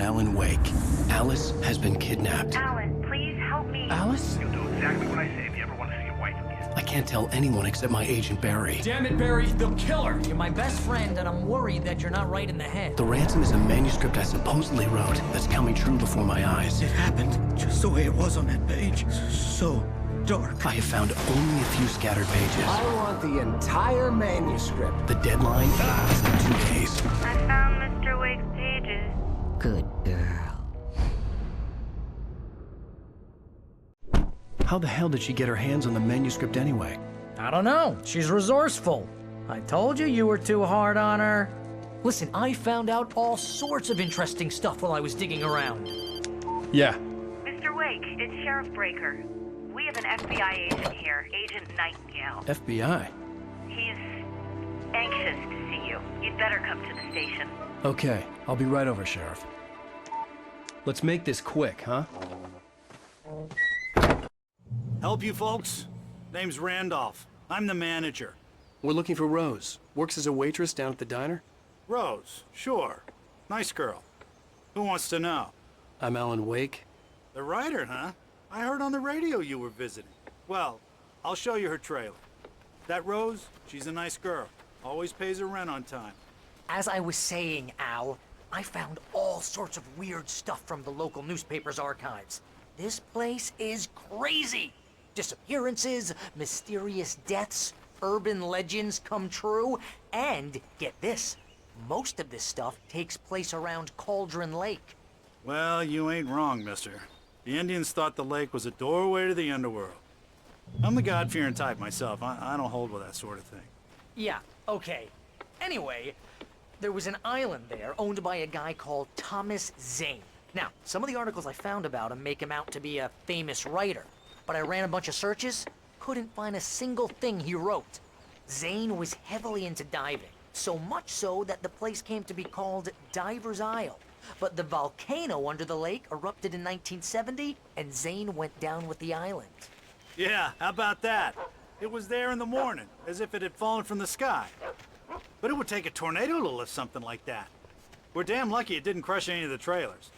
Alan Wake. Alice has been kidnapped. Alan, please help me. Alice? You'll do exactly what I say if you ever want to see your wife again. I can't tell anyone except my agent Barry. Damn it, Barry, they'll kill her! You're my best friend, and I'm worried that you're not right in the head. The ransom is a manuscript I supposedly wrote that's coming true before my eyes. It happened just the way it was on that page. So dark. I have found only a few scattered pages. I want the entire manuscript. The deadline is in 2 days. I found Mr. Wake's pages. Good girl. How the hell did she get her hands on the manuscript anyway? I don't know. She's resourceful. I told you you were too hard on her. Listen, I found out all sorts of interesting stuff while I was digging around. Yeah. Mr. Wake, it's Sheriff Breaker. We have an FBI agent here, Agent Nightingale. FBI? He's anxious to see you. You'd better come to the station. Okay, I'll be right over, Sheriff. Let's make this quick, huh? Help you folks? Name's Randolph. I'm the manager. We're looking for Rose. Works as a waitress down at the diner. Rose, sure. Nice girl. Who wants to know? I'm Alan Wake. The writer, huh? I heard on the radio you were visiting. Well, I'll show you her trailer. That Rose, she's a nice girl. Always pays her rent on time. As I was saying, Al, I found all sorts of weird stuff from the local newspaper's archives. This place is crazy. Disappearances, mysterious deaths, urban legends come true, and get this, most of this stuff takes place around Cauldron Lake. Well, you ain't wrong, mister. The Indians thought the lake was a doorway to the underworld. I'm the God-fearing type myself. I don't hold with that sort of thing. Yeah, okay. Anyway, there was an island there owned by a guy called Thomas Zane. Now, some of the articles I found about him make him out to be a famous writer, but I ran a bunch of searches, couldn't find a single thing he wrote. Zane was heavily into diving, so much so that the place came to be called Diver's Isle. But the volcano under the lake erupted in 1970, and Zane went down with the island. Yeah, how about that? It was there in the morning, as if it had fallen from the sky. But it would take a tornado to lift something like that. We're damn lucky it didn't crush any of the trailers.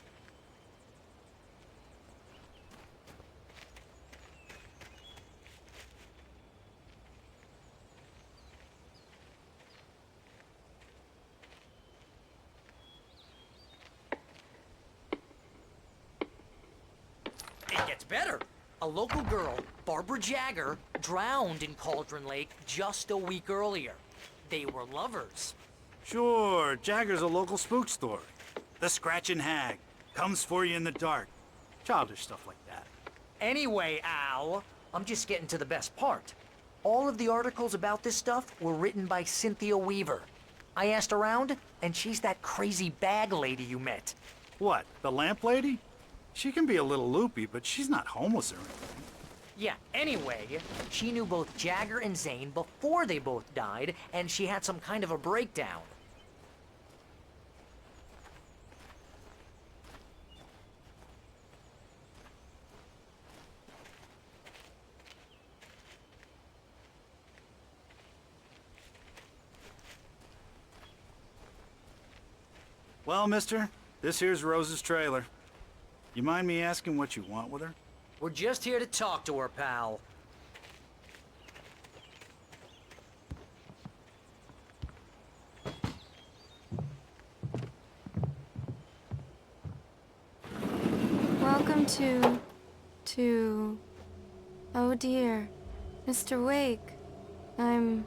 It gets better. A local girl, Barbara Jagger, drowned in Cauldron Lake just a week earlier. They were lovers. Sure, Jagger's a local spook story. The Scratching Hag comes for you in the dark. Childish stuff like that. Anyway, Al, I'm just getting to the best part. All of the articles about this stuff were written by Cynthia Weaver. I asked around, and she's that crazy bag lady you met. What, the lamp lady? She can be a little loopy, but she's not homeless or anything. Yeah, anyway, she knew both Jagger and Zane before they both died, and she had some kind of a breakdown. Well, mister, this here's Rose's trailer. You mind me asking what you want with her? We're just here to talk to her, pal. Welcome to... Oh dear, Mr. Wake. I'm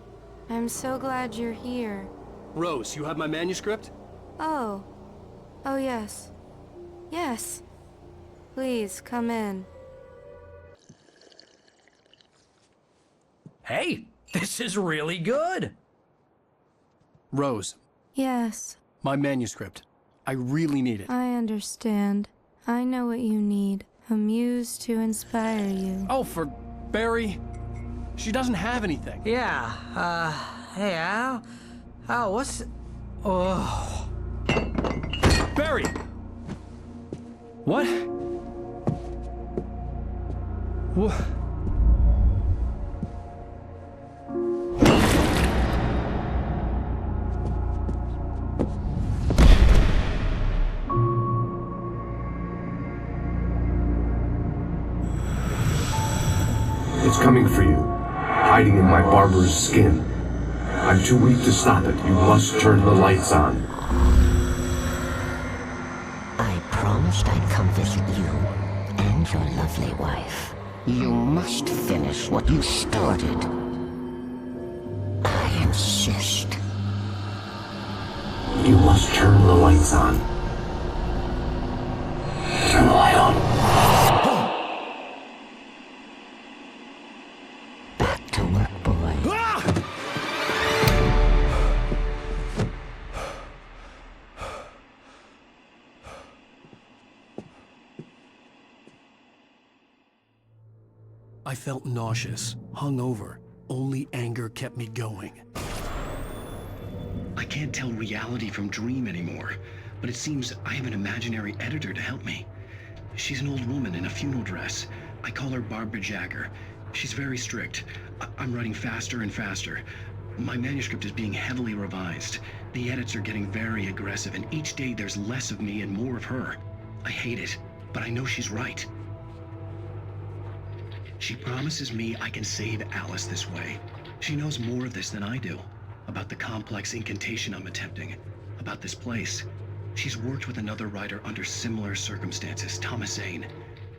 so glad you're here. Rose, you have my manuscript? Oh. Oh yes. Yes. Please, come in. Hey, this is really good. Rose, Yes, my manuscript. I really need it. I understand. I know what you need. A muse to inspire you. Oh, for Barry. She doesn't have anything. Yeah, hey, Al? Al, what's... Oh... Barry! What? What? It's coming for you, hiding in my barber's skin. I'm too weak to stop it. You must turn the lights on. I promised I'd come visit you and your lovely wife. You must finish what you started. I insist. You must turn the lights on. Turn the light on. Back to work, boy. I felt nauseous, hungover. Only anger kept me going. I can't tell reality from dream anymore, but it seems I have an imaginary editor to help me. She's an old woman in a funeral dress. I call her Barbara Jagger. She's very strict. I'm writing faster and faster. My manuscript is being heavily revised. The edits are getting very aggressive, and each day there's less of me and more of her. I hate it, but I know she's right. She promises me I can save Alice this way. She knows more of this than I do. About the complex incantation I'm attempting. About this place. She's worked with another writer under similar circumstances, Thomas Zane.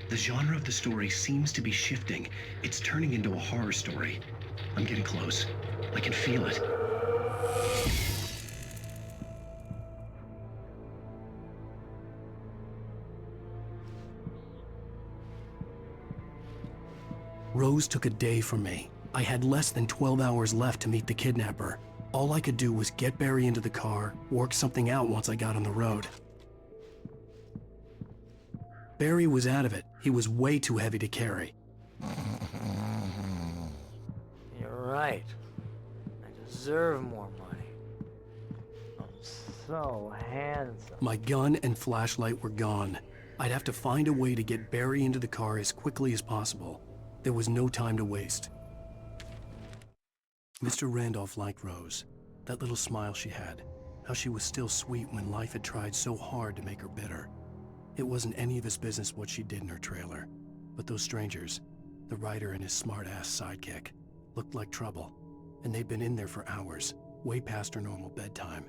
The genre of the story seems to be shifting. It's turning into a horror story. I'm getting close. I can feel it. Rose took a day from me. I had less than 12 hours left to meet the kidnapper. All I could do was get Barry into the car, work something out once I got on the road. Barry was out of it. He was way too heavy to carry. You're right. I deserve more money. I'm so handsome. My gun and flashlight were gone. I'd have to find a way to get Barry into the car as quickly as possible. There was no time to waste. Mr. Randolph liked Rose. That little smile she had. How she was still sweet when life had tried so hard to make her bitter. It wasn't any of his business what she did in her trailer. But those strangers, the writer and his smart-ass sidekick, looked like trouble. And they'd been in there for hours, way past her normal bedtime.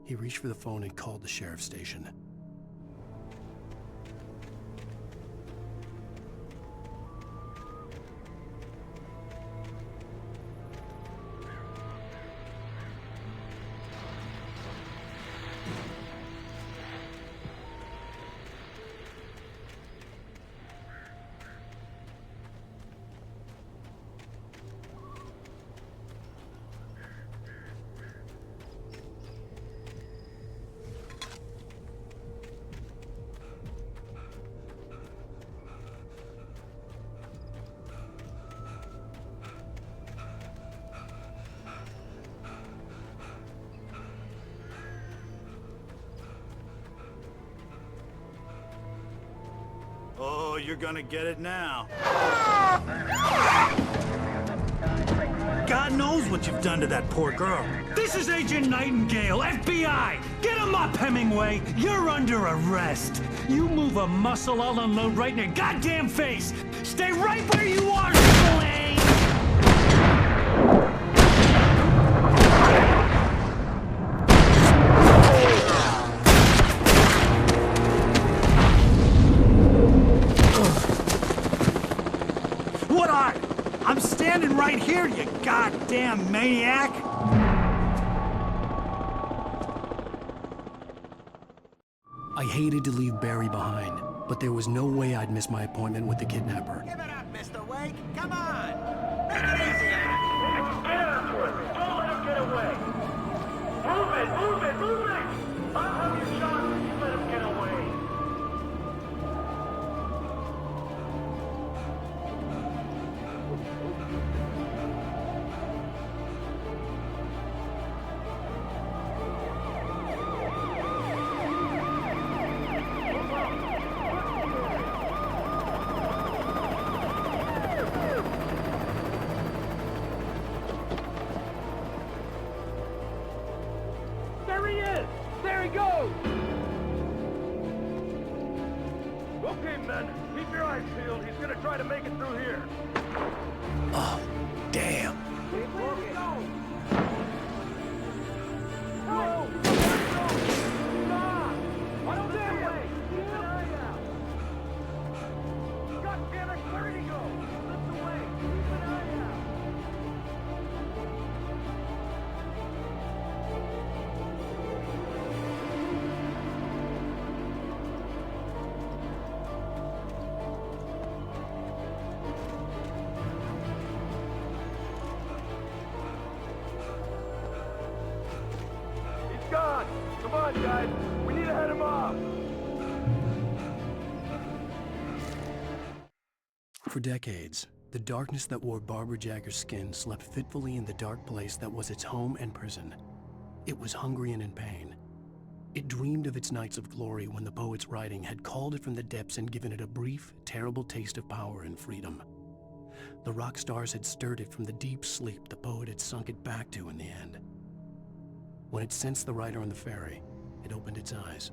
He reached for the phone and called the sheriff's station. Oh, you're gonna get it now. God knows what you've done to that poor girl. This is Agent Nightingale, FBI! Get him up, Hemingway! You're under arrest! You move a muscle, I'll unload right in your goddamn face! Stay right where you are, Slane! What are? I'm standing right here, you goddamn maniac! I hated to leave Barry behind, but there was no way I'd miss my appointment with the kidnapper. Give it up, Mr. Wake. Come on. Make it easy. Get after him. Don't let him get away. Move it, move it, move it. I'll have you shot if you let him get away. There he is! Okay, men, keep your eyes peeled. He's gonna try to make it through here. Oh, damn. Keep looking. Whoa! Stop! I don't see him! Keep an eye out! God damn it, where did he go? Slipped away! Keep an eye out! He's gone! Come on, guys! We need to head him off! For decades, the darkness that wore Barbara Jagger's skin slept fitfully in the dark place that was its home and prison. It was hungry and in pain. It dreamed of its nights of glory when the poet's writing had called it from the depths and given it a brief, terrible taste of power and freedom. The rock stars had stirred it from the deep sleep the poet had sunk it back to in the end. When it sensed the rider on the ferry, it opened its eyes.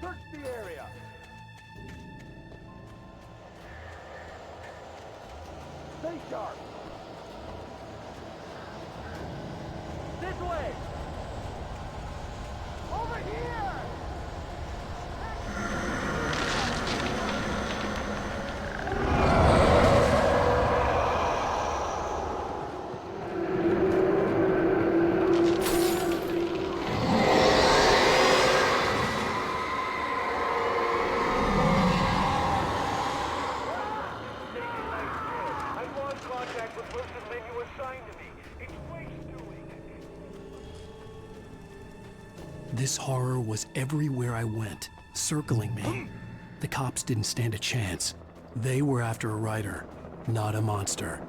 Search the area! Stay sharp! This way! Over here! I lost contact with person men you assigned to me. It's way stewing. This horror was everywhere I went, circling me. The cops didn't stand a chance. They were after a writer, not a monster.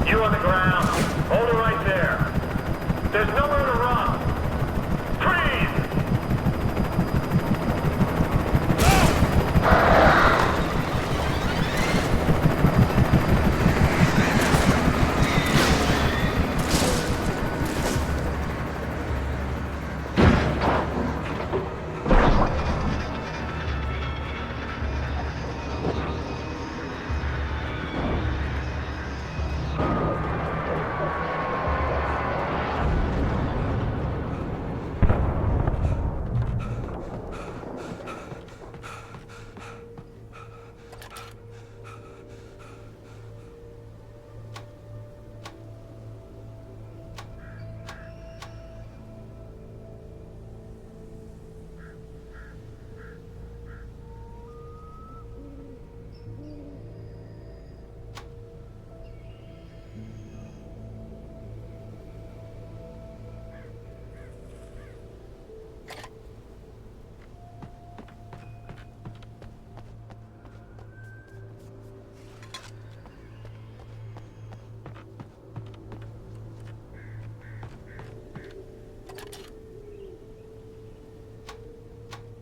You on the ground. Hold it right there. There's nowhere to run. Freeze!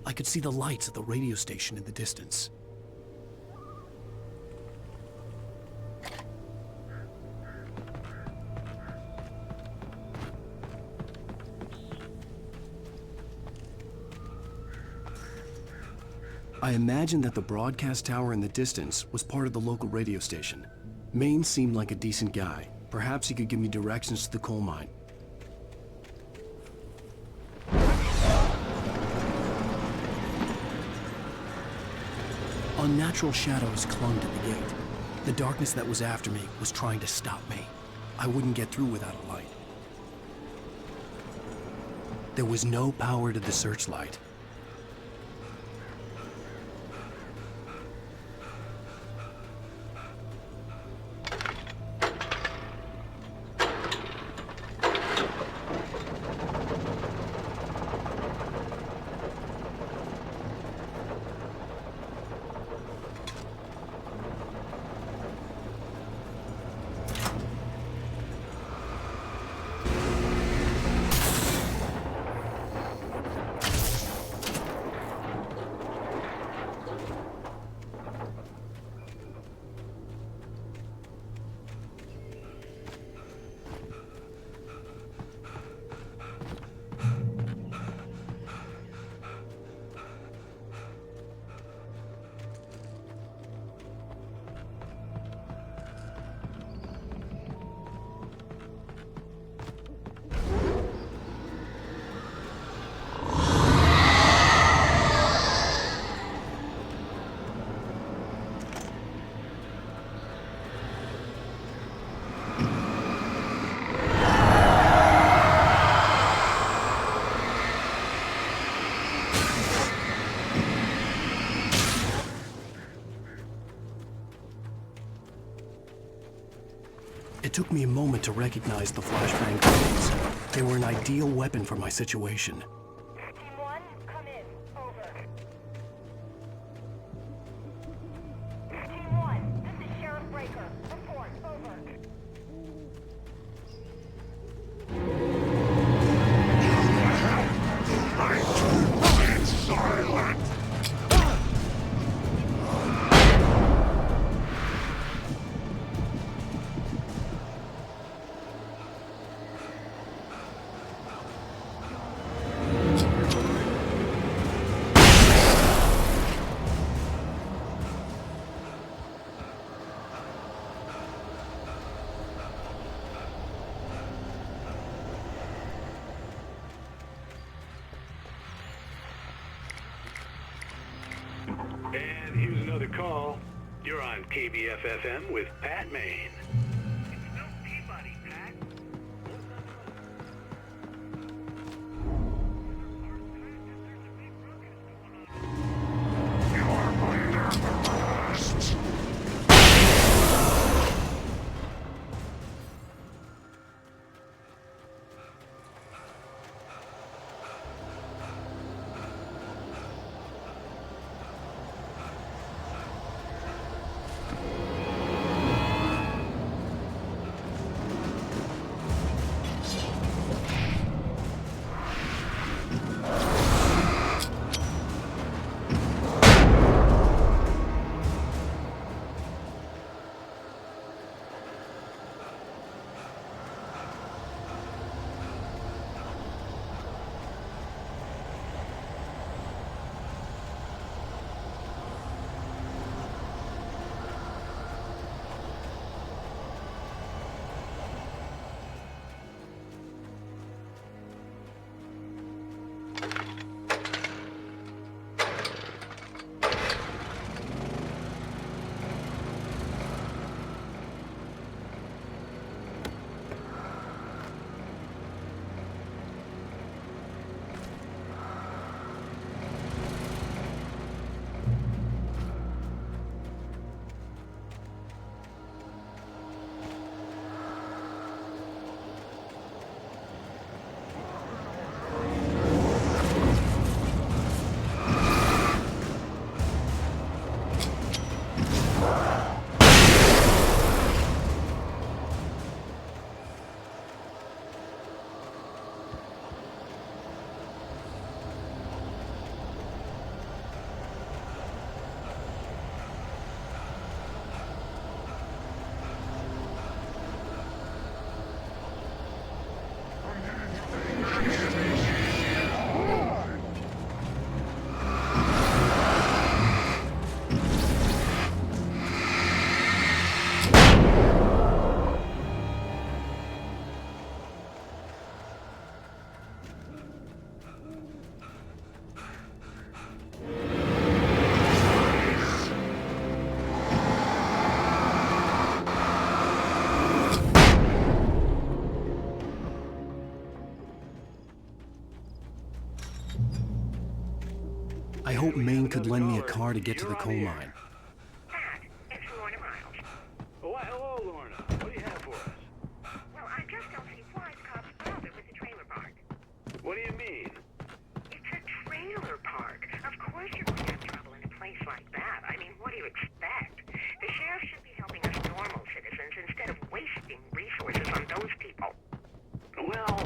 I could see the lights of the radio station in the distance. I imagined that the broadcast tower in the distance was part of the local radio station. Maine seemed like a decent guy. Perhaps he could give me directions to the coal mine. Unnatural shadows clung to the gate. The darkness that was after me was trying to stop me. I wouldn't get through without a light. There was no power to the searchlight. It took me a moment to recognize the flashbang grenades. They were an ideal weapon for my situation. Team 1, come in. Over. Team 1, this is Sheriff Breaker. Report. Over. And here's another call. You're on KBF-FM with Pat Maine. It's no Peabody, Pat. I hope Maine could lend me a car to get to the coal mine. Pat, it's Lorna Miles. Why, hello, Lorna. What do you have for us? Well, I just don't see why the cops bother with the trailer park. What do you mean? It's a trailer park. Of course you're going to have trouble in a place like that. I mean, what do you expect? The sheriff should be helping us normal citizens instead of wasting resources on those people. Well,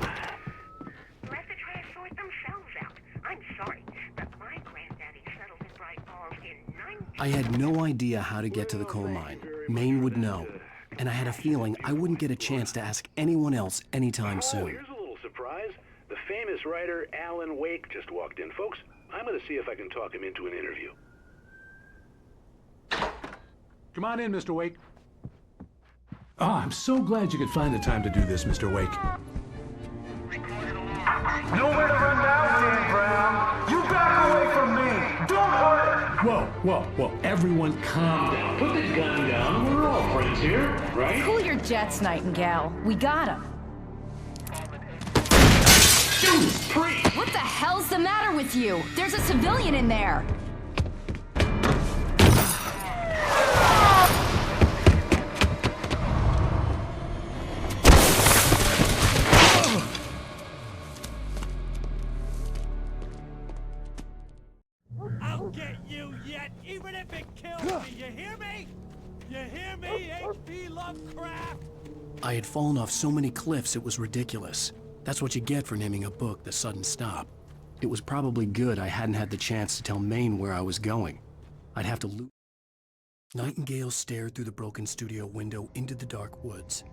Let the trash sort themselves out. I'm sorry, but my granddaddy settled in Bright Falls in 19... I had no idea how to get to the coal mine. Maine would know. And I had a feeling I wouldn't get a chance to ask anyone else anytime soon. here's a little surprise. The famous writer Alan Wake just walked in. Folks, I'm going to see if I can talk him into an interview. Come on in, Mr. Wake. Oh, I'm so glad you could find the time to do this, Mr. Wake. Nowhere to run now, Dan Brown. You back away from me. Don't hurt. Whoa. Everyone calm down. Put the gun down. We're all friends here, right? Cool your jets, Nightingale. We got him. Judas Priest! What the hell's the matter with you? There's a civilian in there. I'll get you yet, even if it kills me. You hear me? You hear me, H.P. Lovecraft? I had fallen off so many cliffs it was ridiculous. That's what you get for naming a book The Sudden Stop. It was probably good I hadn't had the chance to tell Maine where I was going. I'd have to lose. Nightingale stared through the broken studio window into the dark woods.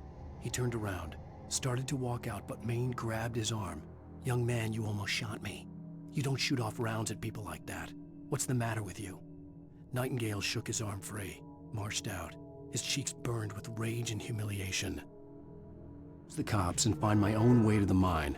He turned around, started to walk out, but Maine grabbed his arm. "Young man, you almost shot me. You don't shoot off rounds at people like that. What's the matter with you?" Nightingale shook his arm free, marched out. His cheeks burned with rage and humiliation. The cops and find my own way to the mine.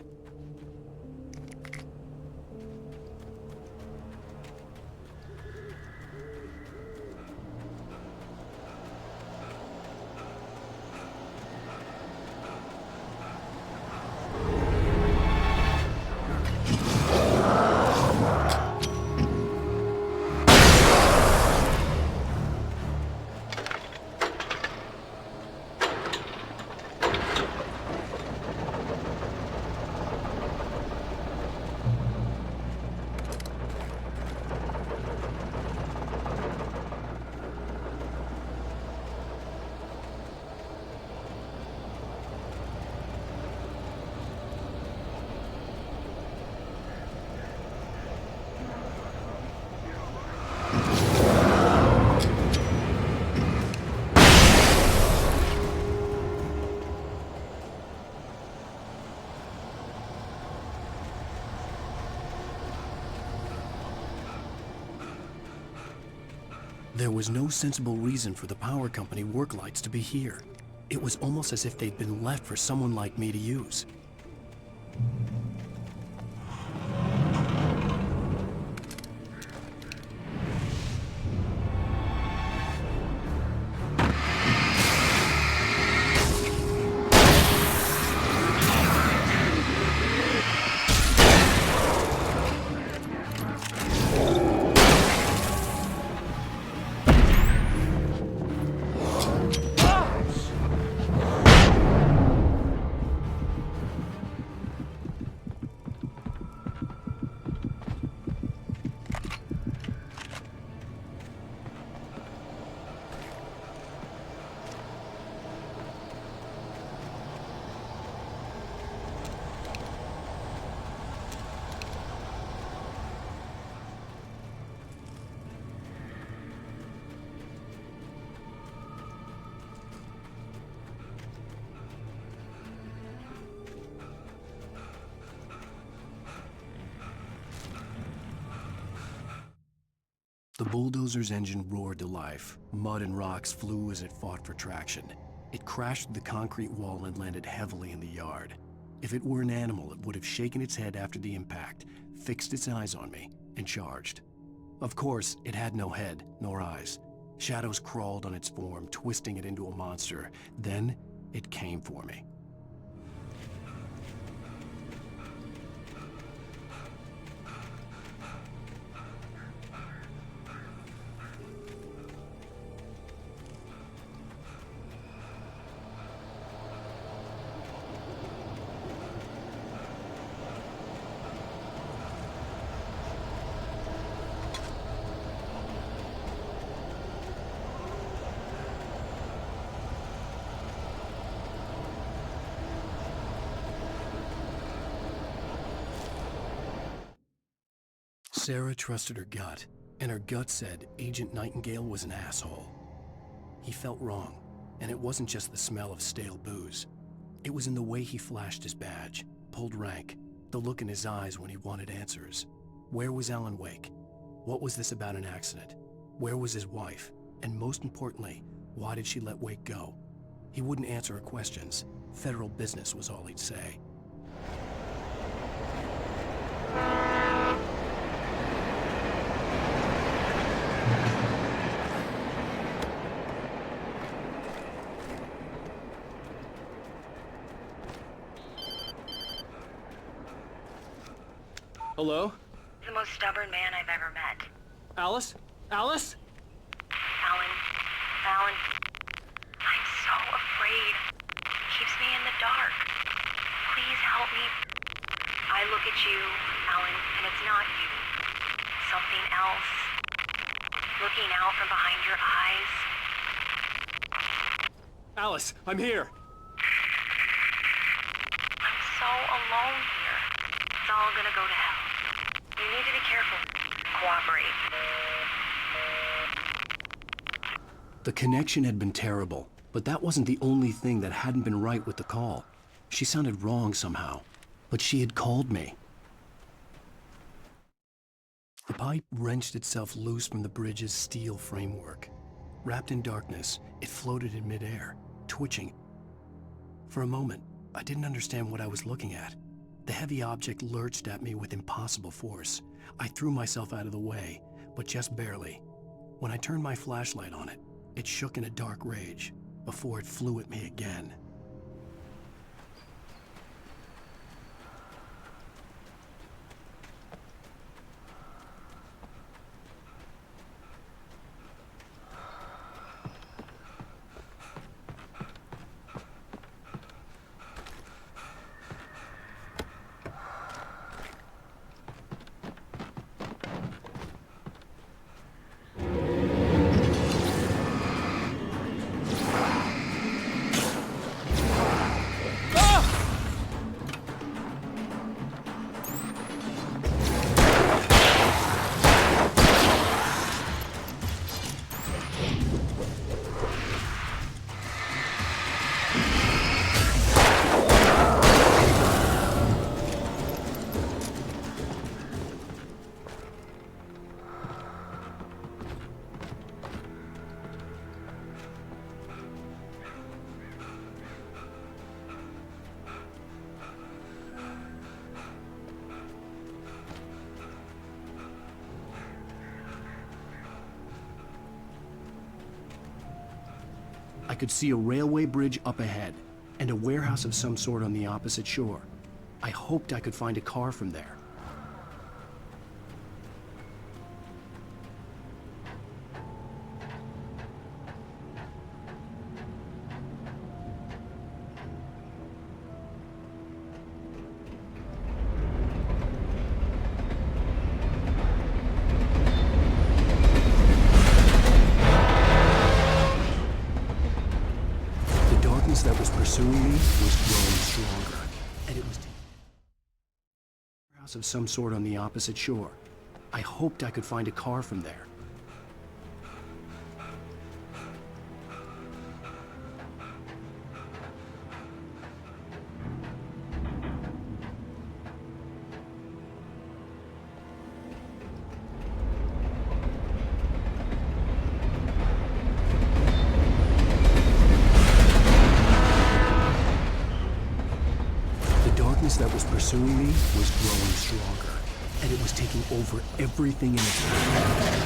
There was no sensible reason for the power company work lights to be here. It was almost as if they'd been left for someone like me to use. The bulldozer's engine roared to life. Mud and rocks flew as it fought for traction. It crashed through the concrete wall and landed heavily in the yard. If it were an animal, it would have shaken its head after the impact, fixed its eyes on me, and charged. Of course, it had no head, nor eyes. Shadows crawled on its form, twisting it into a monster. Then, it came for me. Sarah trusted her gut, and her gut said Agent Nightingale was an asshole. He felt wrong, and it wasn't just the smell of stale booze. It was in the way he flashed his badge, pulled rank, the look in his eyes when he wanted answers. Where was Alan Wake? What was this about an accident? Where was his wife? And most importantly, why did she let Wake go? He wouldn't answer her questions. Federal business was all he'd say. Hello? The most stubborn man I've ever met. Alice? Alice? Alan, I'm so afraid. He keeps me in the dark. Please help me. I look at you, Alan, and it's not you. Something else. Looking out from behind your eyes. Alice, I'm here. I'm so alone here. It's all gonna go to hell. You need to be careful. Cooperate. The connection had been terrible, but that wasn't the only thing that hadn't been right with the call. She sounded wrong somehow, but she had called me. The pipe wrenched itself loose from the bridge's steel framework. Wrapped in darkness, it floated in midair, twitching. For a moment, I didn't understand what I was looking at. The heavy object lurched at me with impossible force. I threw myself out of the way, but just barely. When I turned my flashlight on it, it shook in a dark rage before it flew at me again. I could see a railway bridge up ahead, and a warehouse of some sort on the opposite shore. I hoped I could find a car from there. That was pursuing me was growing stronger, and it was a house of some sort on the opposite shore. I hoped I could find a car from there. That was pursuing me was growing stronger, and it was taking over everything in its path.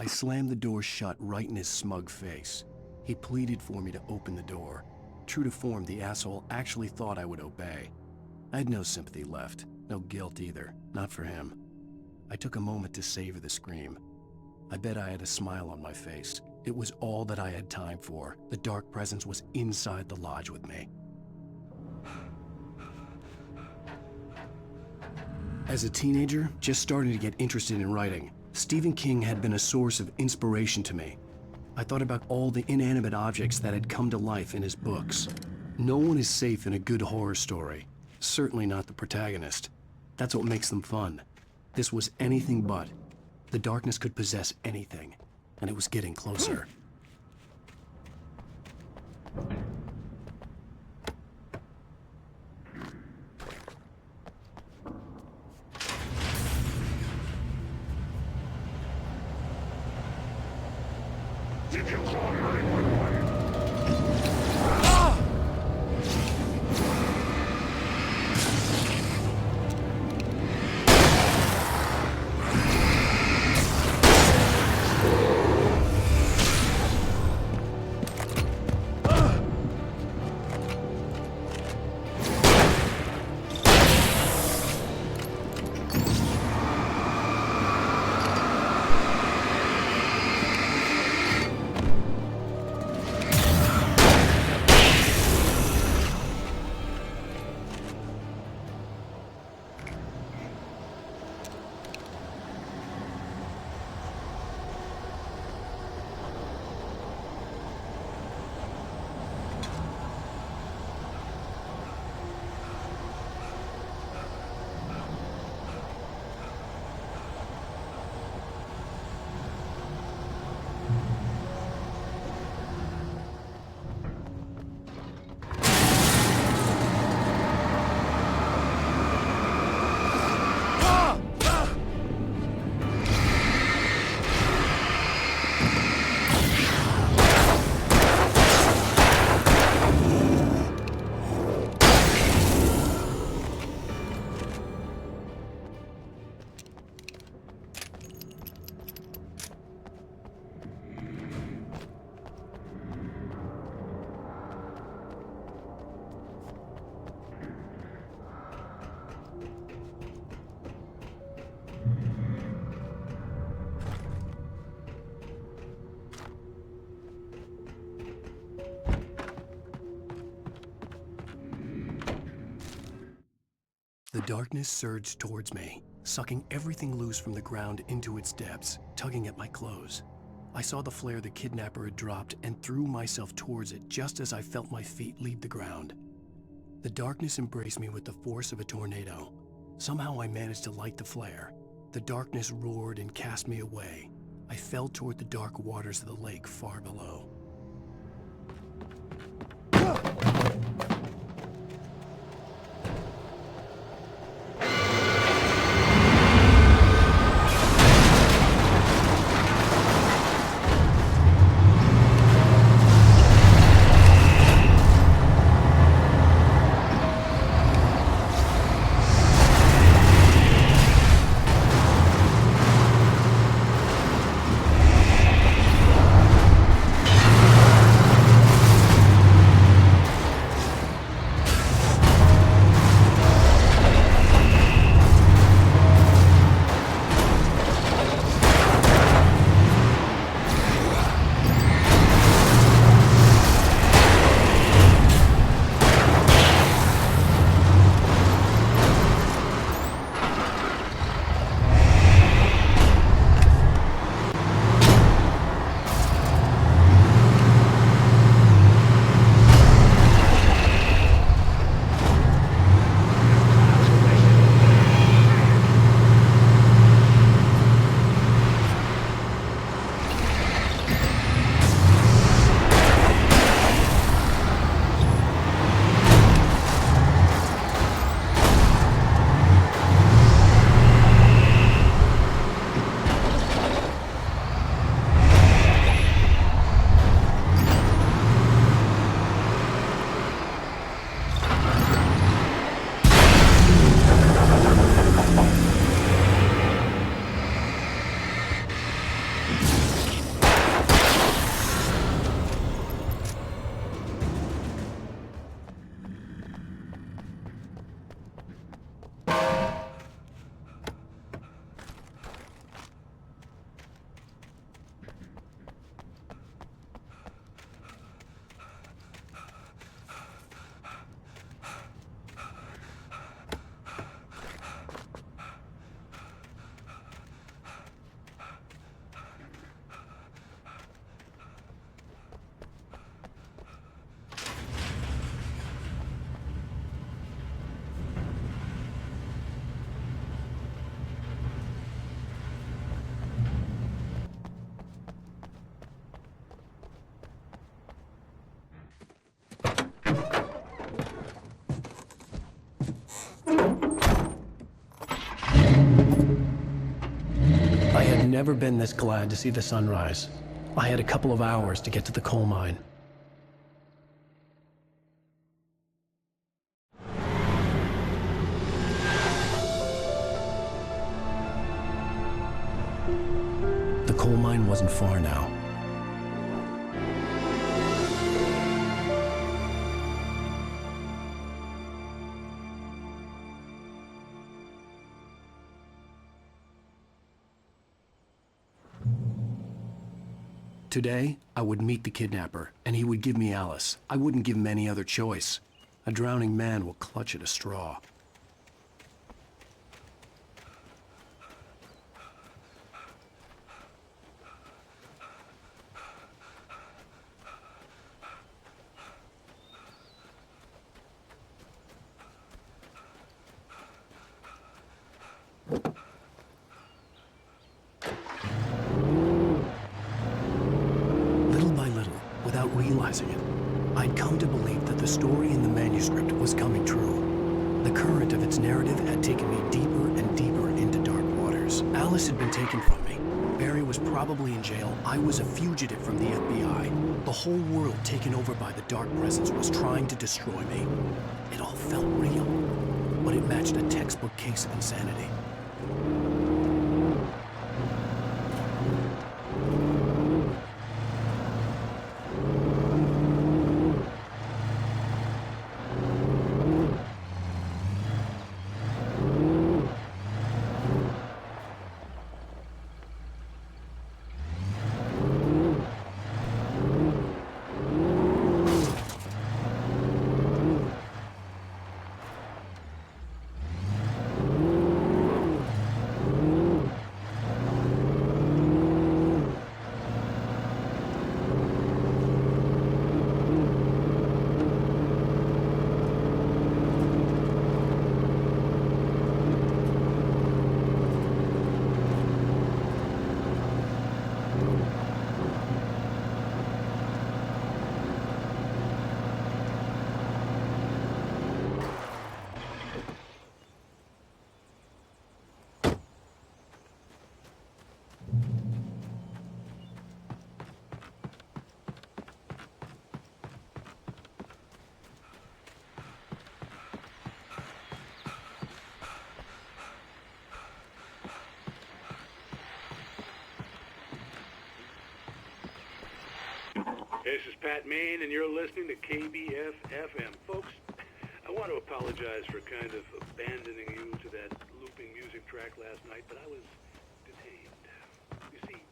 I slammed the door shut right in his smug face. He pleaded for me to open the door. True to form, the asshole actually thought I would obey. I had no sympathy left, no guilt either, not for him. I took a moment to savor the scream. I bet I had a smile on my face. It was all that I had time for. The dark presence was inside the lodge with me. As a teenager, just starting to get interested in writing, Stephen King had been a source of inspiration to me. I thought about all the inanimate objects that had come to life in his books. No one is safe in a good horror story. Certainly not the protagonist. That's what makes them fun. This was anything but. The darkness could possess anything, and it was getting closer. Did you call 911? The darkness surged towards me, sucking everything loose from the ground into its depths, tugging at my clothes. I saw the flare the kidnapper had dropped and threw myself towards it just as I felt my feet leave the ground. The darkness embraced me with the force of a tornado. Somehow I managed to light the flare. The darkness roared and cast me away. I fell toward the dark waters of the lake far below. never been this glad to see the sunrise. I had a couple of hours to get to the coal mine. The coal mine wasn't far now. Today, I would meet the kidnapper, and he would give me Alice. I wouldn't give him any other choice. A drowning man will clutch at a straw. Realizing it, I'd come to believe that the story in the manuscript was coming true. The current of its narrative had taken me deeper and deeper into dark waters. Alice had been taken from me. Barry was probably in jail. I was a fugitive from the FBI. The whole world taken over by the dark presence was trying to destroy me. It all felt real, but it matched a textbook case of insanity. This is Pat Maine, and you're listening to KBF-FM. Folks, I want to apologize for kind of abandoning you to that looping music track last night, but I was detained. You see,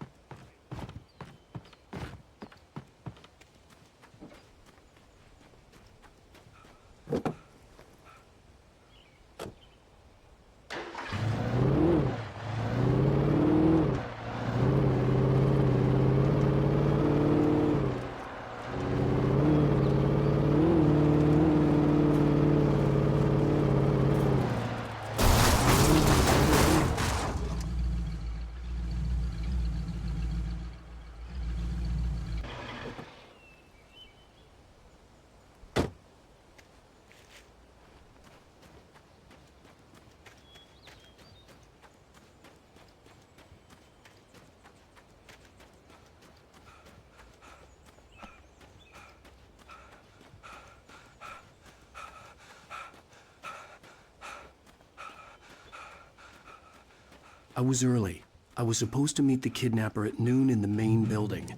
I was early. I was supposed to meet the kidnapper at noon in the main building.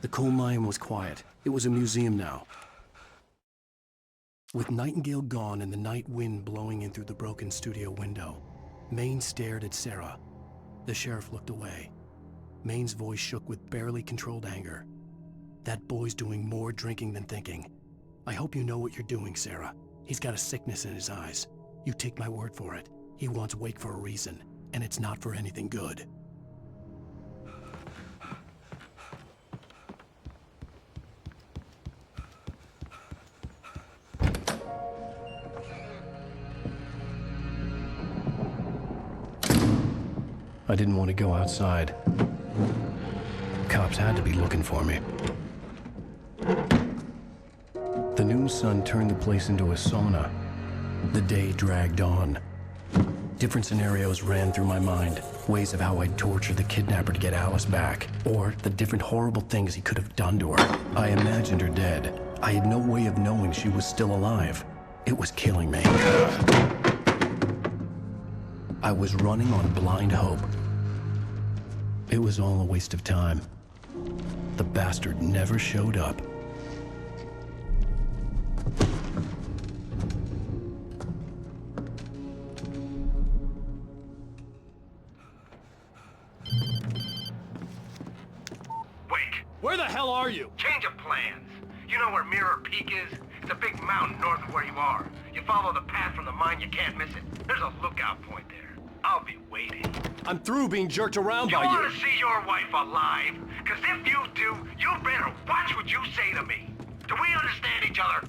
The coal mine was quiet. It was a museum now. With Nightingale gone and the night wind blowing in through the broken studio window, Maine stared at Sarah. The sheriff looked away. Maine's voice shook with barely controlled anger. That boy's doing more drinking than thinking. I hope you know what you're doing, Sarah. He's got a sickness in his eyes. You take my word for it. He wants Wake for a reason, and it's not for anything good. I didn't want to go outside. Cops had to be looking for me. The noon sun turned the place into a sauna. The day dragged on. Different scenarios ran through my mind, ways of how I'd torture the kidnapper to get Alice back, or the different horrible things he could have done to her. I imagined her dead. I had no way of knowing she was still alive. It was killing me. I was running on blind hope. It was all a waste of time. The bastard never showed up. Where the hell are you? Change of plans. You know where Mirror Peak is? It's a big mountain north of where you are. You follow the path from the mine, you can't miss it. There's a lookout point there. I'll be waiting. I'm through being jerked around by You you. want to see your wife alive? Because if you do, you better watch what you say to me. Do we understand each other?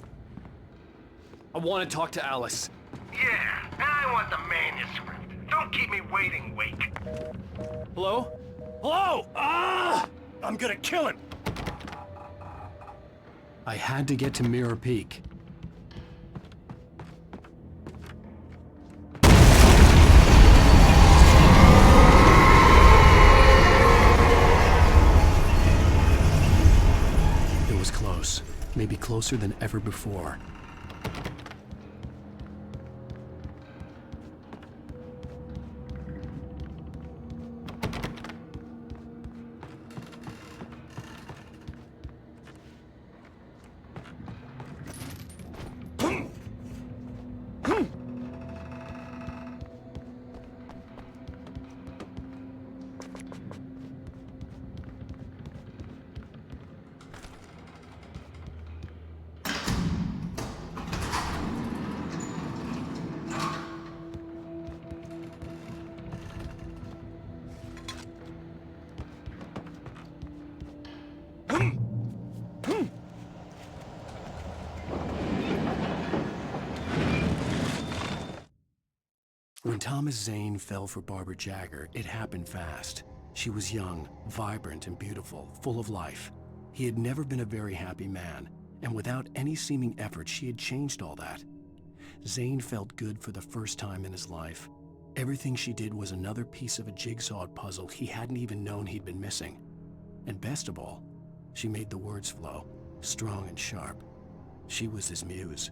I want to talk to Alice. Yeah, and I want the manuscript. Don't keep me waiting, Wake. Hello? Hello! Ah! I'm gonna kill him! I had to get to Mirror Peak. It was close, maybe closer than ever before. When Thomas Zane fell for Barbara Jagger, it happened fast. She was young, vibrant, and beautiful, full of life. He had never been a very happy man, and without any seeming effort, she had changed all that. Zane felt good for the first time in his life. Everything she did was another piece of a jigsaw puzzle he hadn't even known he'd been missing. And best of all, she made the words flow, strong and sharp. She was his muse.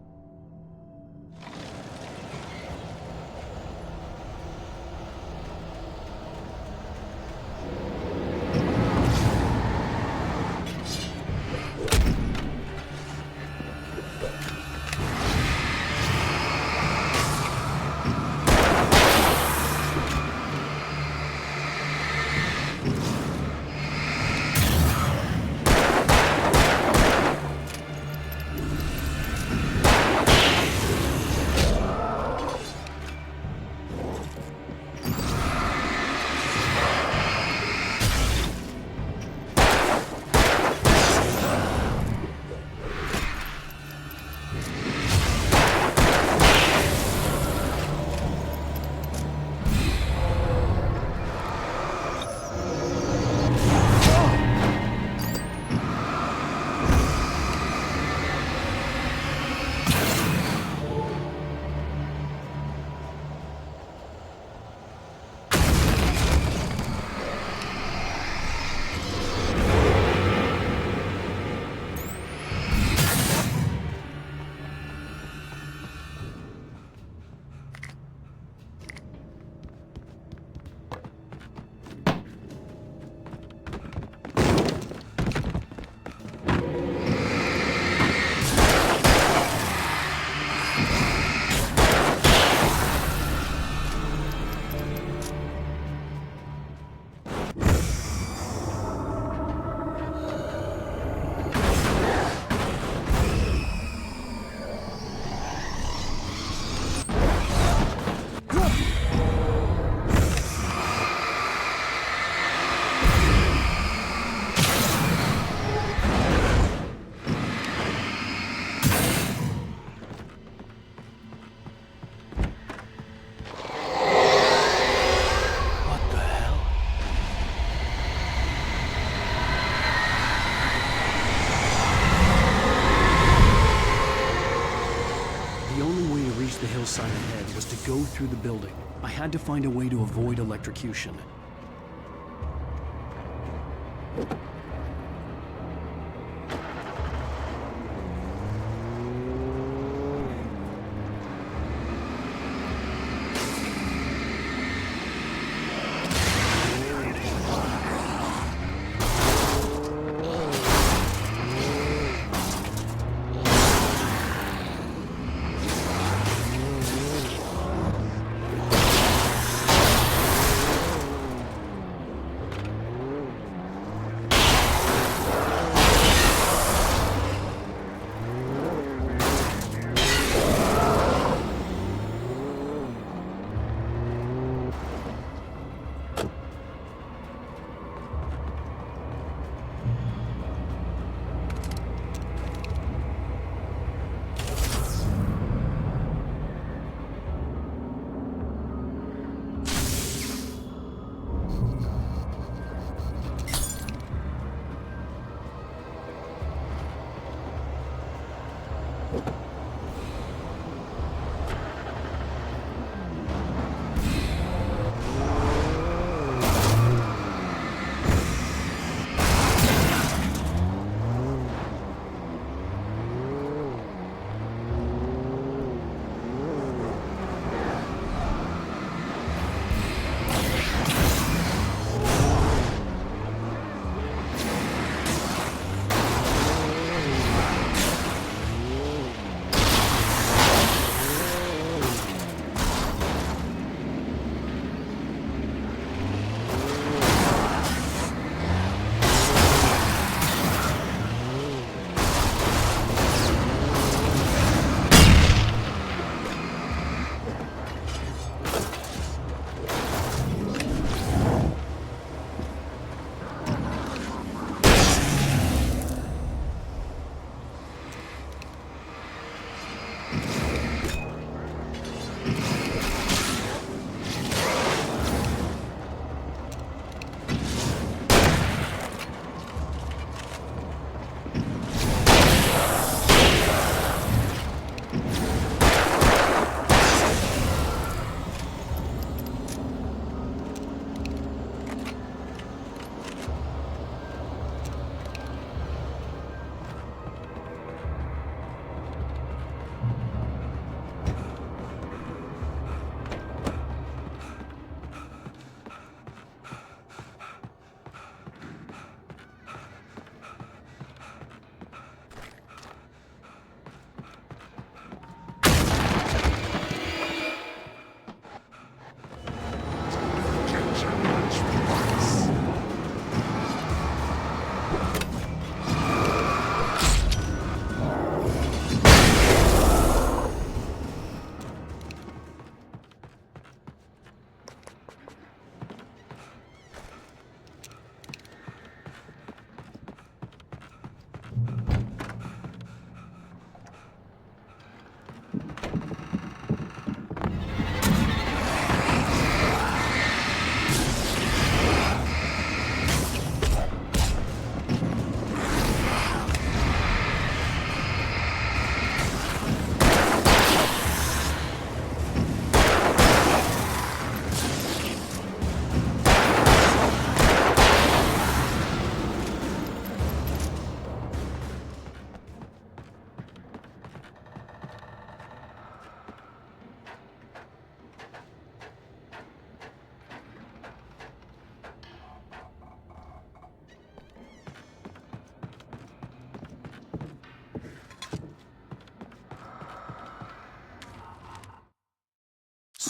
The only way to reach the hillside ahead was to go through the building. I had to find a way to avoid electrocution.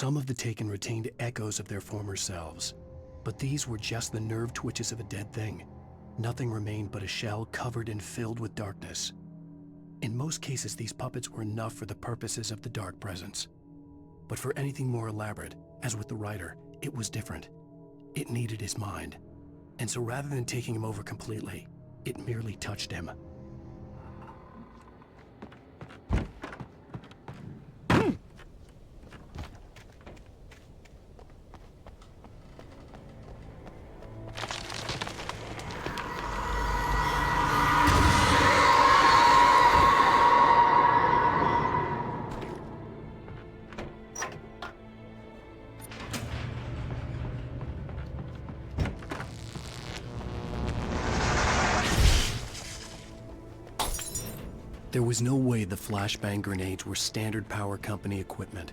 Some of the Taken retained echoes of their former selves, but these were just the nerve twitches of a dead thing. Nothing remained but a shell covered and filled with darkness. In most cases, these puppets were enough for the purposes of the Dark Presence. But for anything more elaborate, as with the writer, it was different. It needed his mind. And so rather than taking him over completely, it merely touched him. There was no way the flashbang grenades were standard power company equipment.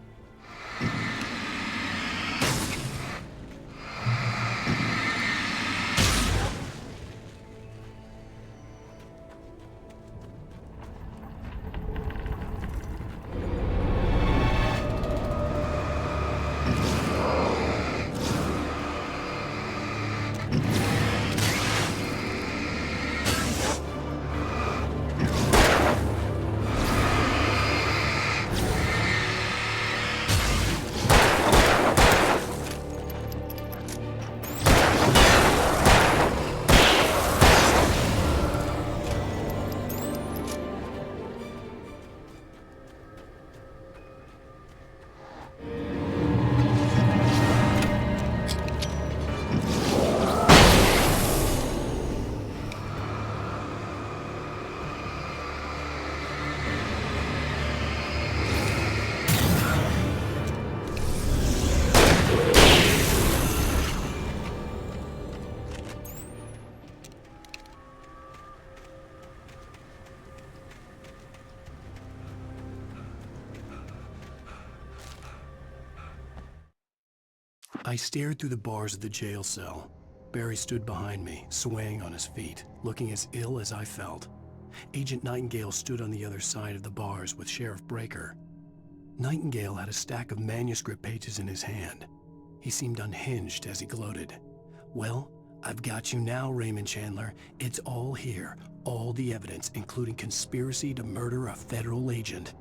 I stared through the bars of the jail cell. Barry stood behind me, swaying on his feet, looking as ill as I felt. Agent Nightingale stood on the other side of the bars with Sheriff Breaker. Nightingale had a stack of manuscript pages in his hand. He seemed unhinged as he gloated. "Well, I've got you now, Raymond Chandler. It's all here. All the evidence, including conspiracy to murder a federal agent."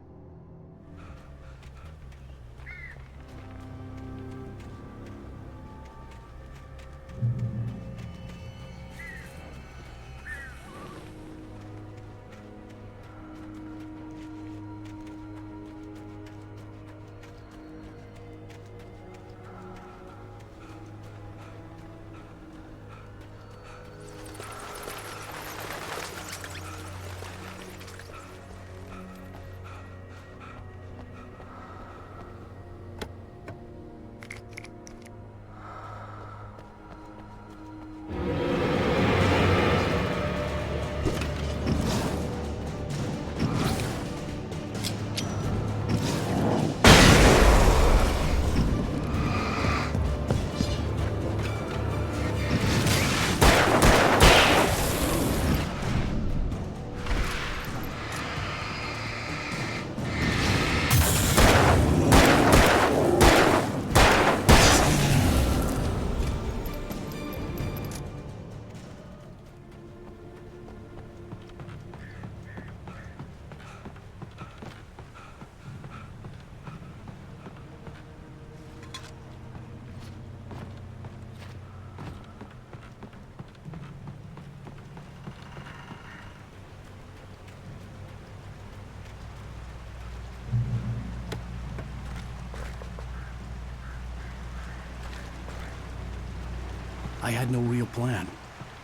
I had no real plan.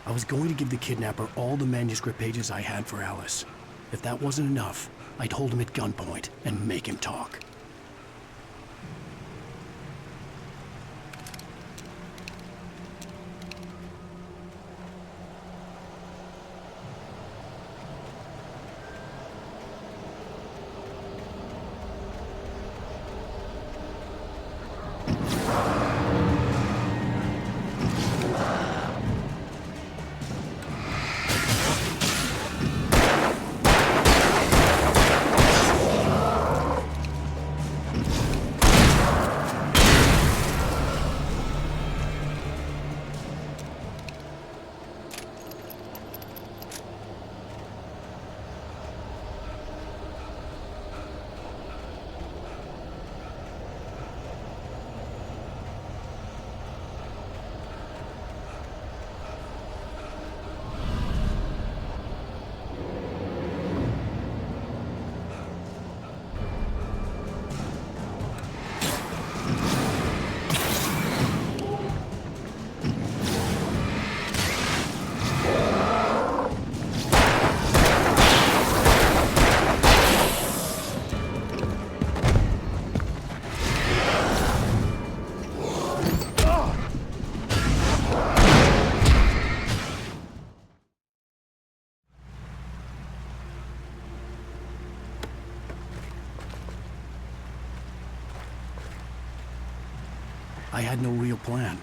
I was going to give the kidnapper all the manuscript pages I had for Alice. If that wasn't enough, I'd hold him at gunpoint and make him talk. I had no real plan.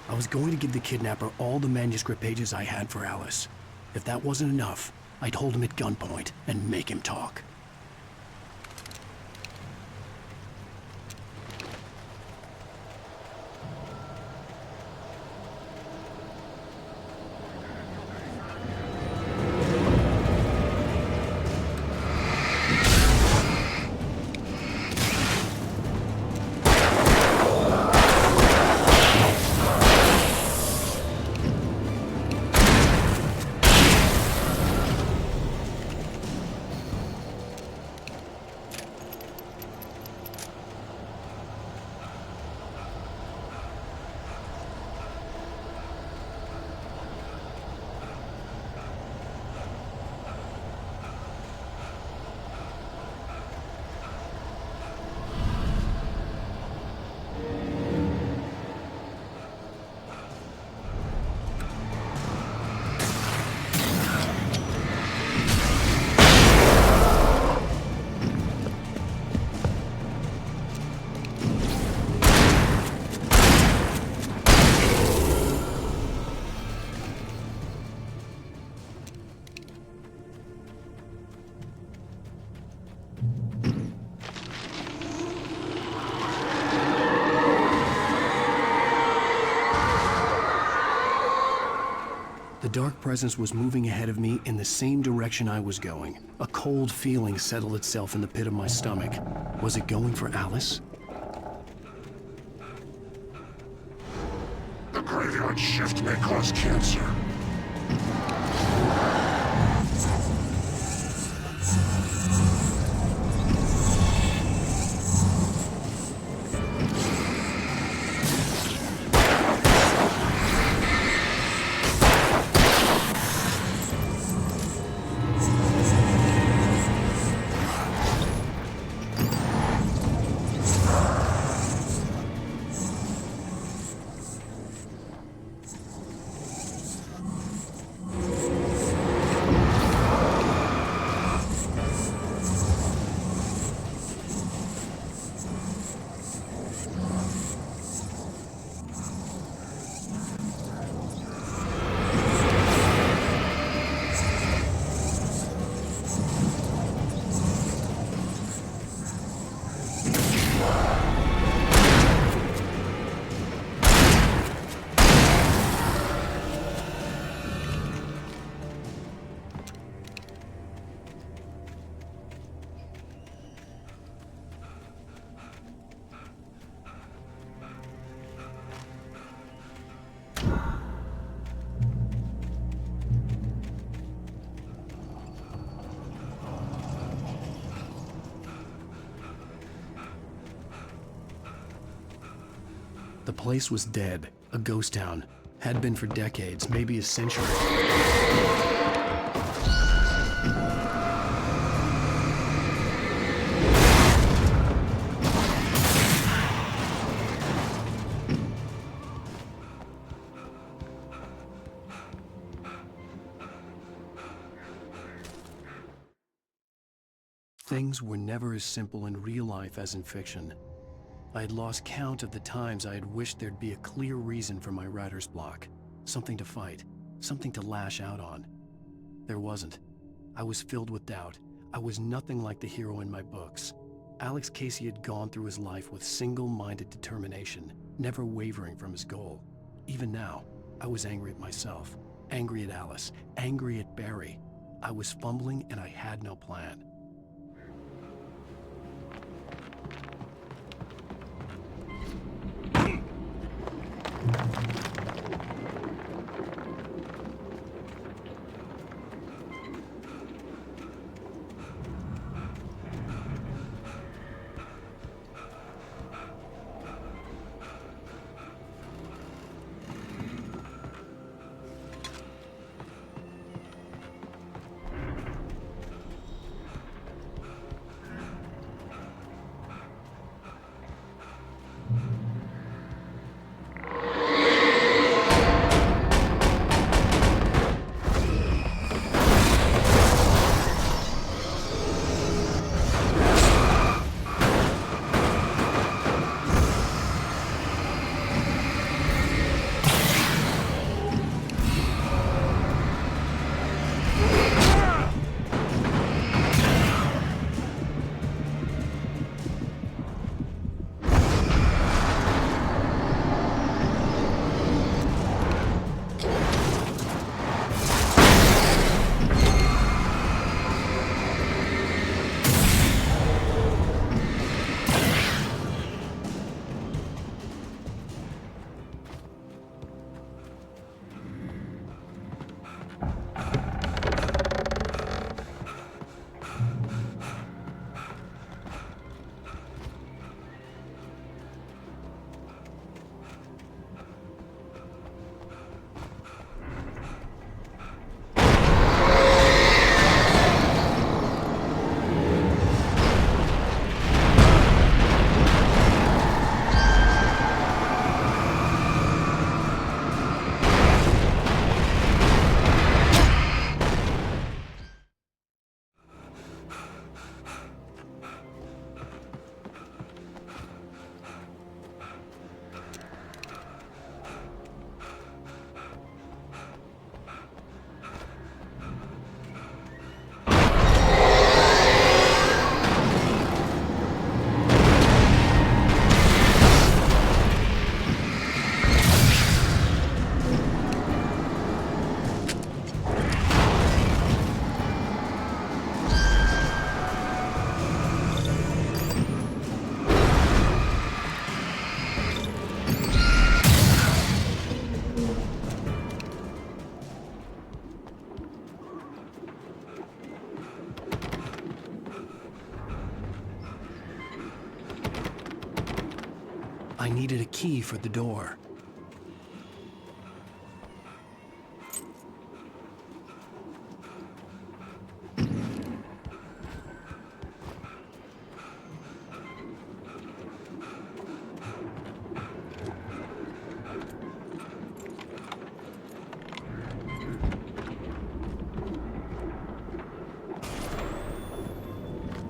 I was going to give the kidnapper all the manuscript pages I had for Alice. If that wasn't enough, I'd hold him at gunpoint and make him talk. The dark presence was moving ahead of me in the same direction I was going. A cold feeling settled itself in the pit of my stomach. Was it going for Alice? The graveyard shift may cause cancer. The place was dead, a ghost town. Had been for decades, maybe a century. Things were never as simple in real life as in fiction. I had lost count of the times I had wished there'd be a clear reason for my writer's block. Something to fight, something to lash out on. There wasn't. I was filled with doubt. I was nothing like the hero in my books. Alex Casey had gone through his life with single-minded determination, never wavering from his goal. Even now, I was angry at myself, angry at Alice, angry at Barry. I was fumbling and I had no plan. I needed a key for the door.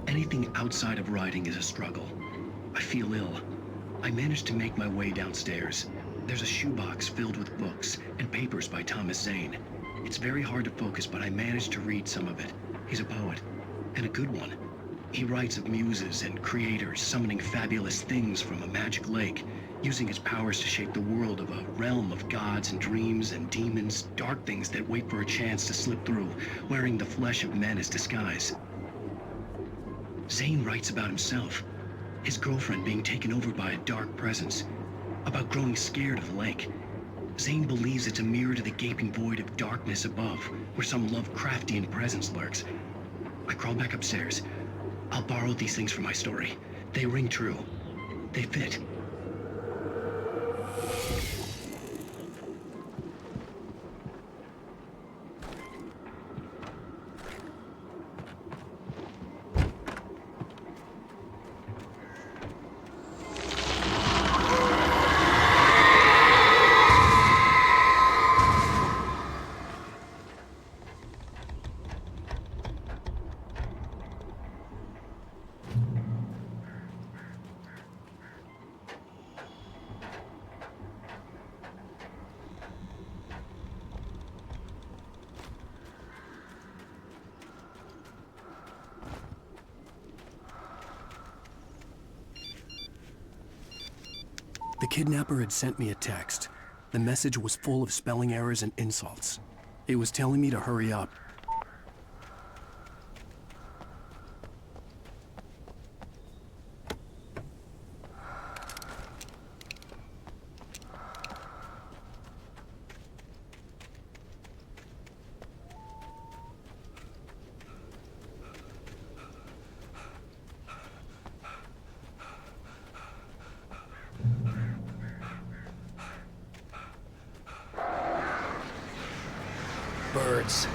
Anything outside of writing is a struggle. I feel ill. I managed to make my way downstairs. There's a shoebox filled with books and papers by Thomas Zane. It's very hard to focus, but I managed to read some of it. He's a poet, and a good one. He writes of muses and creators summoning fabulous things from a magic lake, using his powers to shape the world of a realm of gods and dreams and demons, dark things that wait for a chance to slip through, wearing the flesh of men as disguise. Zane writes about himself, his girlfriend being taken over by a dark presence, about growing scared of the lake. Zane believes it's a mirror to the gaping void of darkness above, where some Lovecraftian presence lurks. I crawl back upstairs. I'll borrow these things for my story. They ring true. They fit. The kidnapper had sent me a text. The message was full of spelling errors and insults. It was telling me to hurry up. Birds.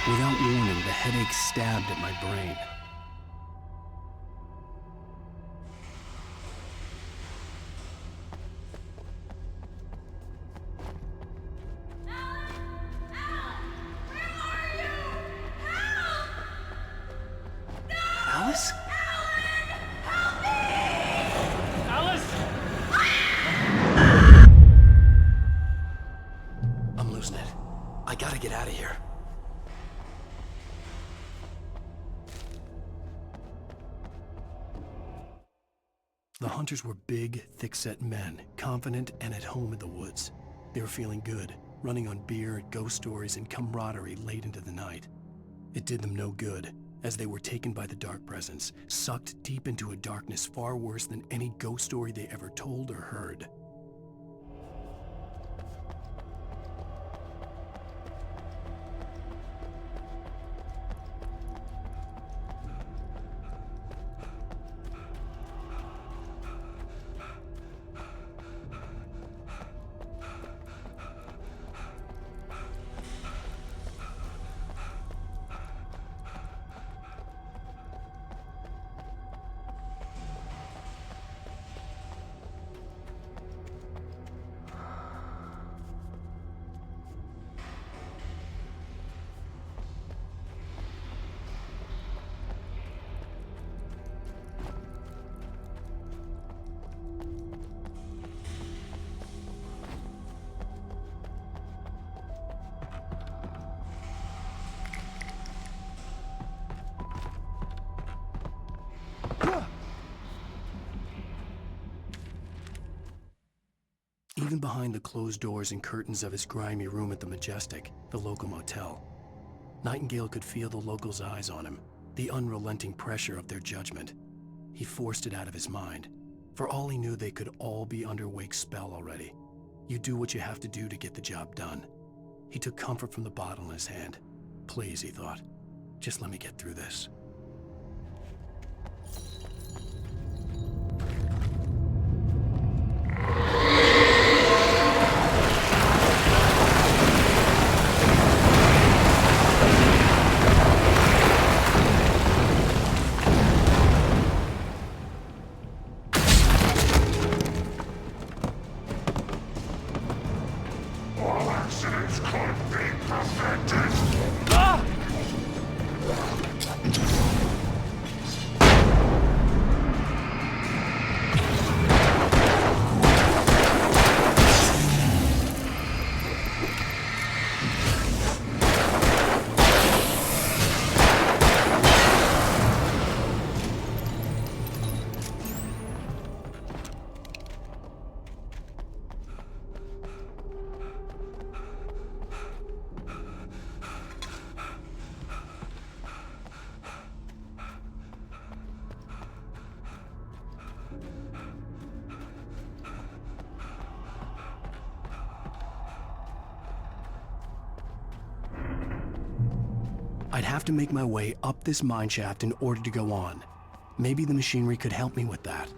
Without warning, the headache stabbed at my brain. Alice? I'm losing it. I gotta get out of here. The hunters were big, thick-set men, confident and at home in the woods. They were feeling good, running on beer, ghost stories, and camaraderie late into the night. It did them no good, as they were taken by the dark presence, sucked deep into a darkness far worse than any ghost story they ever told or heard. Even behind the closed doors and curtains of his grimy room at the Majestic, the local motel, Nightingale could feel the locals' eyes on him, the unrelenting pressure of their judgment. He forced it out of his mind. For all he knew, they could all be under Wake's spell already. You do what you have to do to get the job done. He took comfort from the bottle in his hand. Please, he thought, just let me get through this. All accidents could be prevented. I'd have to make my way up this mine shaft in order to go on. Maybe the machinery could help me with that.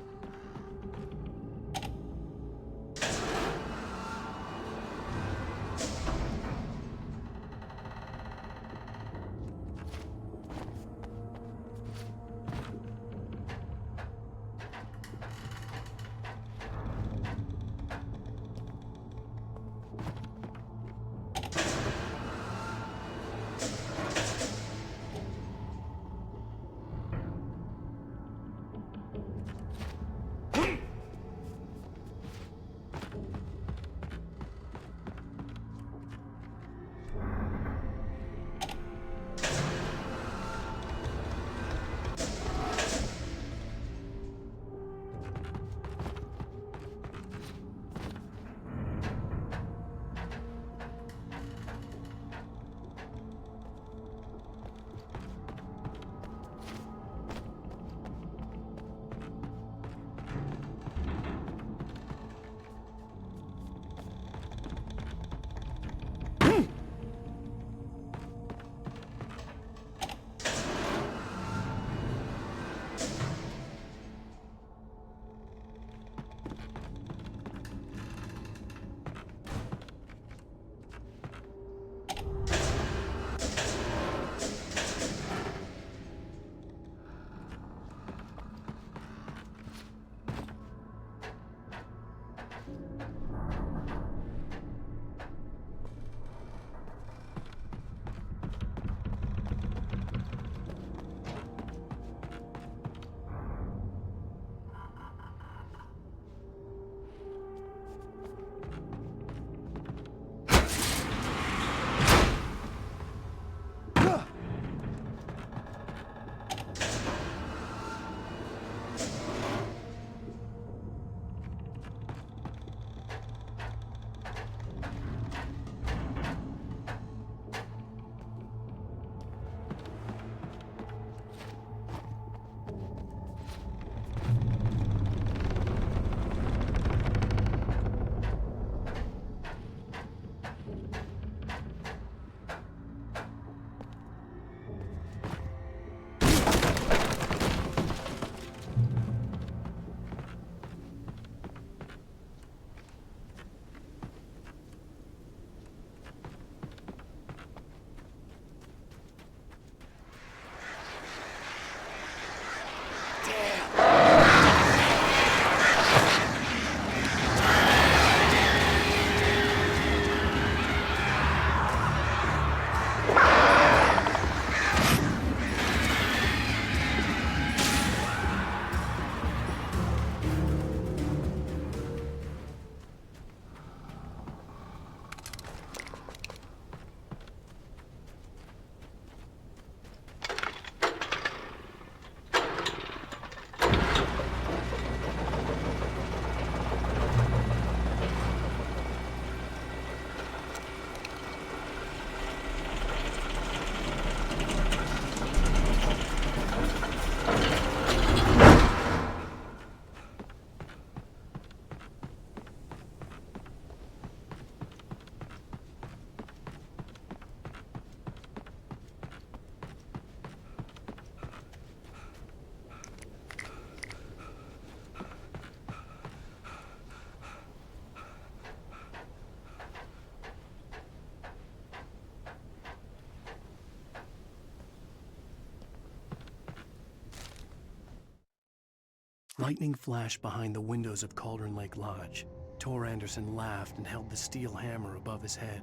Lightning flashed behind the windows of Cauldron Lake Lodge. Tor Anderson laughed and held the steel hammer above his head.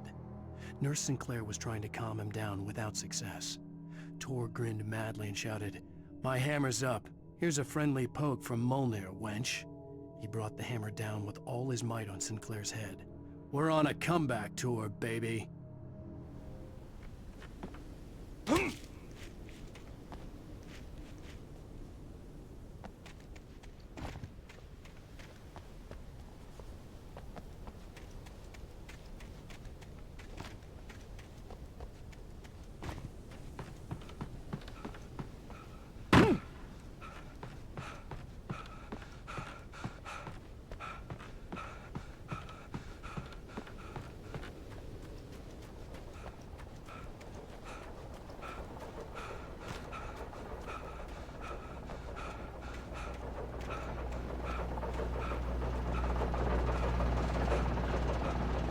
Nurse Sinclair was trying to calm him down without success. Tor grinned madly and shouted, "My hammer's up. Here's a friendly poke from Molnir, wench." He brought the hammer down with all his might on Sinclair's head. "We're on a comeback tour, baby."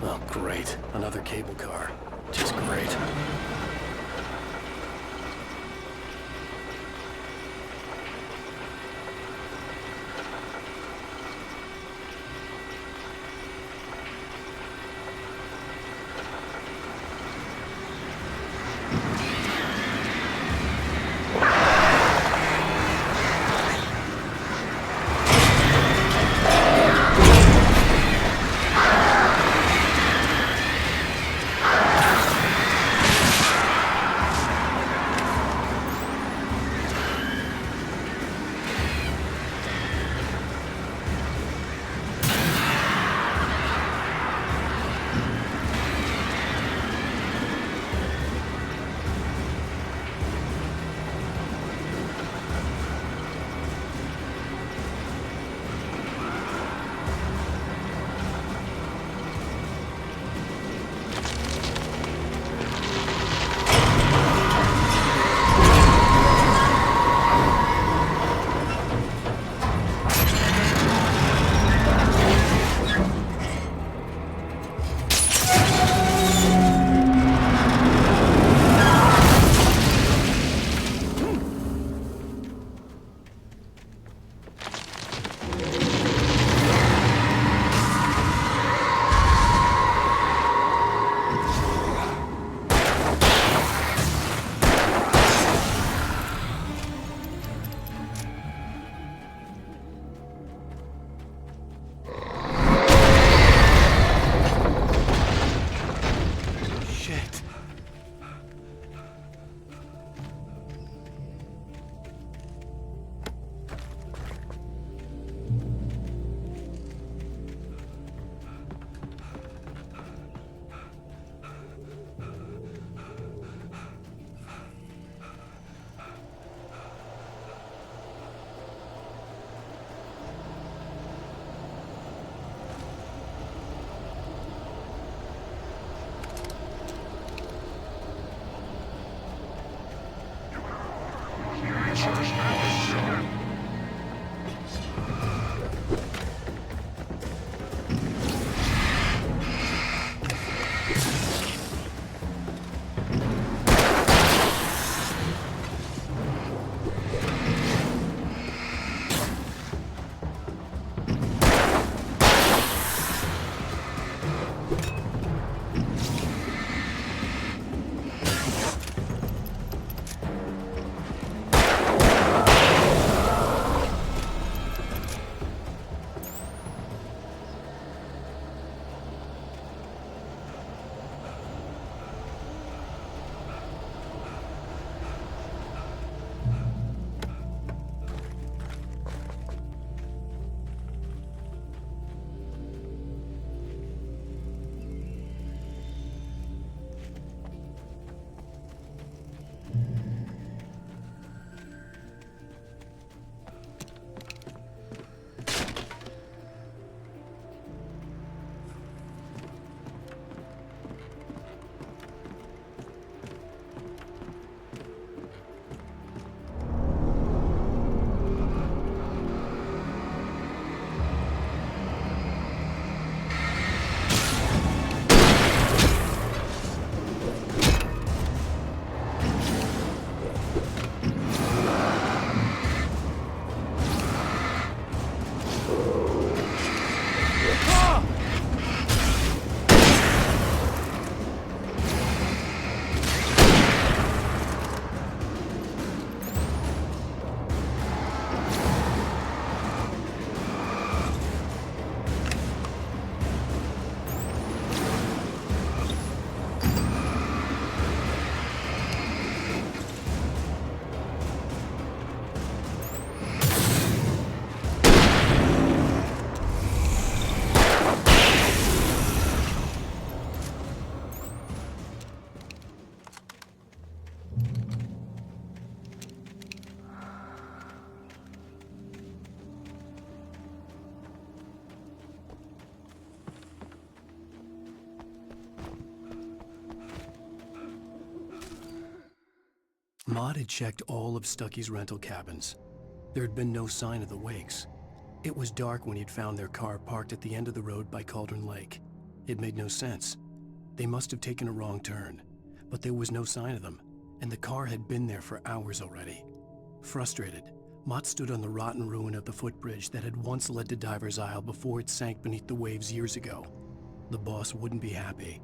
Oh, great. Another cable car. Just great. Maude had checked all of Stucky's rental cabins. There had been no sign of the Wakes. It was dark when he'd found their car parked at the end of the road by Cauldron Lake. It made no sense. They must have taken a wrong turn, but there was no sign of them, and the car had been there for hours already. Frustrated, Mott stood on the rotten ruin of the footbridge that had once led to Diver's Isle before it sank beneath the waves years ago. The boss wouldn't be happy.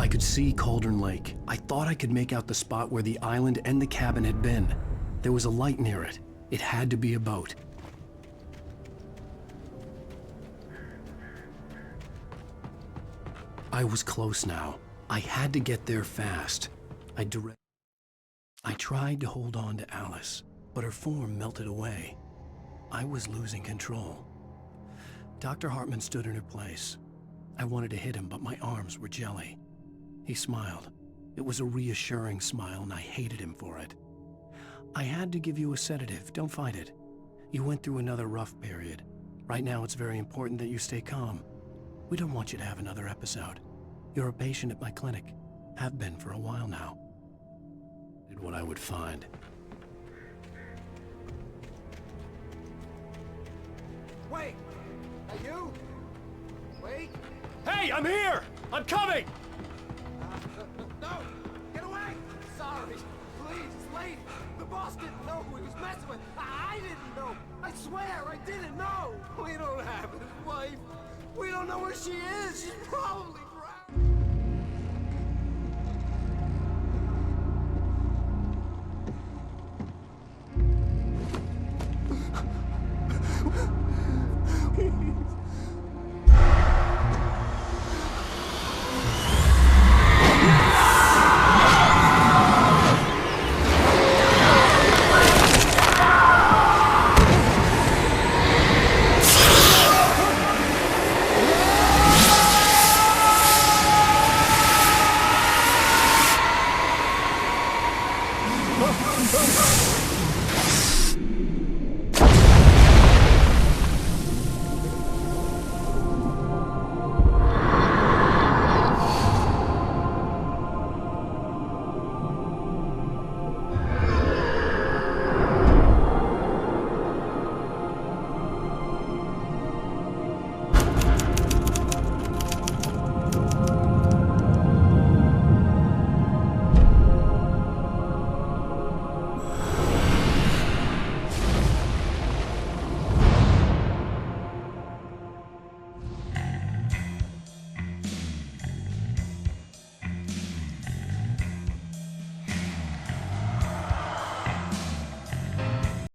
I could see Cauldron Lake. I thought I could make out the spot where the island and the cabin had been. There was a light near it. It had to be a boat. I was close now. I had to get there fast. I tried to hold on to Alice, but her form melted away. I was losing control. Dr. Hartman stood in her place. I wanted to hit him, but my arms were jelly. He smiled. It was a reassuring smile, and I hated him for it. I had to give you a sedative. Don't fight it. You went through another rough period. Right now, it's very important that you stay calm. We don't want you to have another episode. You're a patient at my clinic. Have been for a while now. Did what I would find. Wait! Are you? Wait! Hey, I'm here! I'm coming! No! Get away! Sorry. Please, it's late. The boss didn't know who he was messing with. I didn't know. I swear, I didn't know. We don't have his wife. We don't know where she is. She's probably drowned.